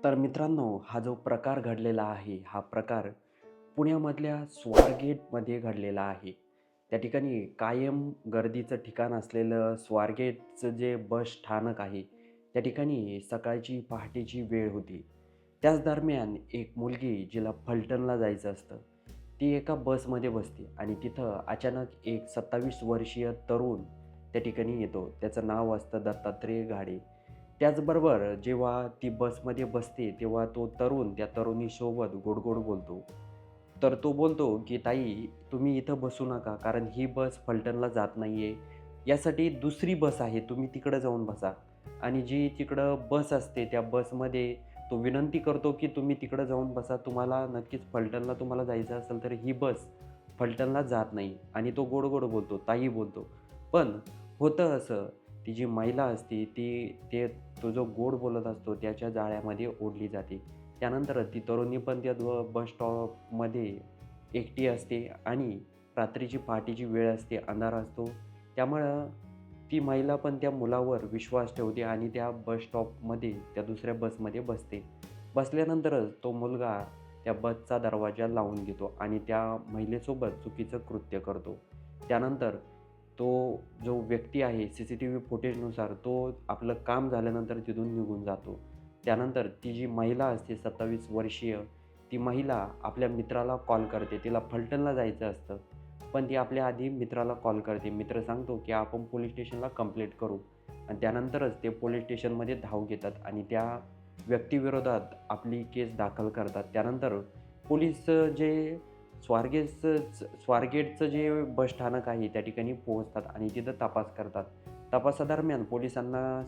तर मित्रांनो, हा जो प्रकार घडलेला आहे, हा प्रकार पुण्यामधल्या स्वारगेटमध्ये घडलेला आहे. त्या ठिकाणी कायम गर्दीचं ठिकाण असलेलं स्वारगेटचं जे बस स्थानक आहे, त्या ठिकाणी सकाळची पहाटेची वेळ होती. त्याच दरम्यान एक मुलगी जिला फलटणला जायचं असतं, ती एका बसमध्ये बसते आणि तिथं अचानक एक 27 वर्षीय तरुण त्या ठिकाणी येतो. त्याचं नाव असतं दत्तात्रय घाडे. त्याचबरोबर जेव्हा ती बसमध्ये बसते, तेव्हा तो तरुण त्या तरुणीसोबत गोड-गोड बोलतो. तर तो बोलतो, की "ताई, तुम्ही इथं बसू नका, कारण ही बस फलटणला जात नाहीये. यासाठी दुसरी बस आहे, तुम्ही तिकडं जाऊन बसा." आणि जी तिकडं बस असते, त्या बसमध्ये तो विनंती करतो, की "तुम्ही तिकडं जाऊन बसा. तुम्हाला नक्कीच फलटणला तुम्हाला जायचं असेल, तर ही बस फलटणला जात नाही." आणि तो गोड-गोड बोलतो, ताई बोलतो. पण होतं असं, ती जी महिला असते, तो जो गोड बोलत असतो, त्याच्या जाळ्यामध्ये ओढली जाते. त्यानंतर ती तरुणी पण त्या बस स्टॉपमध्ये एकटी असते आणि रात्रीची पहाटेची वेळ असते, अंधार असतो. त्यामुळं ती महिला पण त्या मुलावर विश्वास ठेवते आणि त्या बस स्टॉपमध्ये त्या दुसऱ्या बसमध्ये बसते. बसल्यानंतरच तो मुलगा त्या बसचा दरवाजा लावून घेतो आणि त्या महिलेसोबत चुकीचं कृत्य करतो. त्यानंतर तो जो व्यक्ती आहे CCTV फुटेजनुसार तो आपलं काम झाल्यानंतर तिथून निघून जातो. त्यानंतर ती जी महिला असते 27 वर्षीय, ती महिला आपल्या मित्राला कॉल करते. तिला फलटणला जायचं असतं. पण ती आपल्या आधी मित्राला कॉल करते. मित्र सांगतो, की आपण पोलीस स्टेशनला कंप्लेंट करू आणि त्यानंतरच ते पोलीस स्टेशनमध्ये धाव घेतात आणि त्या व्यक्तीविरोधात आपली केस दाखल करतात. त्यानंतर पोलीस जे स्वारगेटचं जे बस स्थानक आहे, त्या ठिकाणी पोहोचतात आणि तिथं तपास करतात. तपासादरम्यान पोलिसांना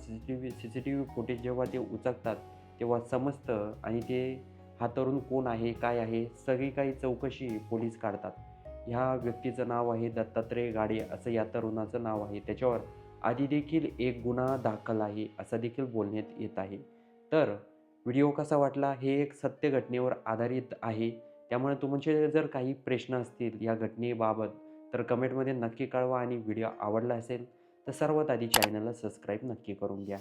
CCTV फुटेज जेव्हा ते उचकतात, तेव्हा समजतं आणि ते हा तरुण कोण आहे, काय आहे, सगळी काही चौकशी पोलीस काढतात. ह्या व्यक्तीचं नाव आहे दत्तात्रय गाडे असं या तरुणाचं नाव आहे. त्याच्यावर आधी देखील एक गुन्हा दाखल आहे, असं देखील बोलण्यात येत आहे. तर व्हिडिओ कसा वाटला? हे एक सत्य घटनेवर आधारित आहे. त्यामुळे तुमचे जर काही प्रश्न असतील या घटनेबाबत, तर कमेंटमध्ये नक्की कळवा आणि व्हिडिओ आवडला असेल, तर सर्वात आधी चॅनलला सबस्क्राईब नक्की करून घ्या.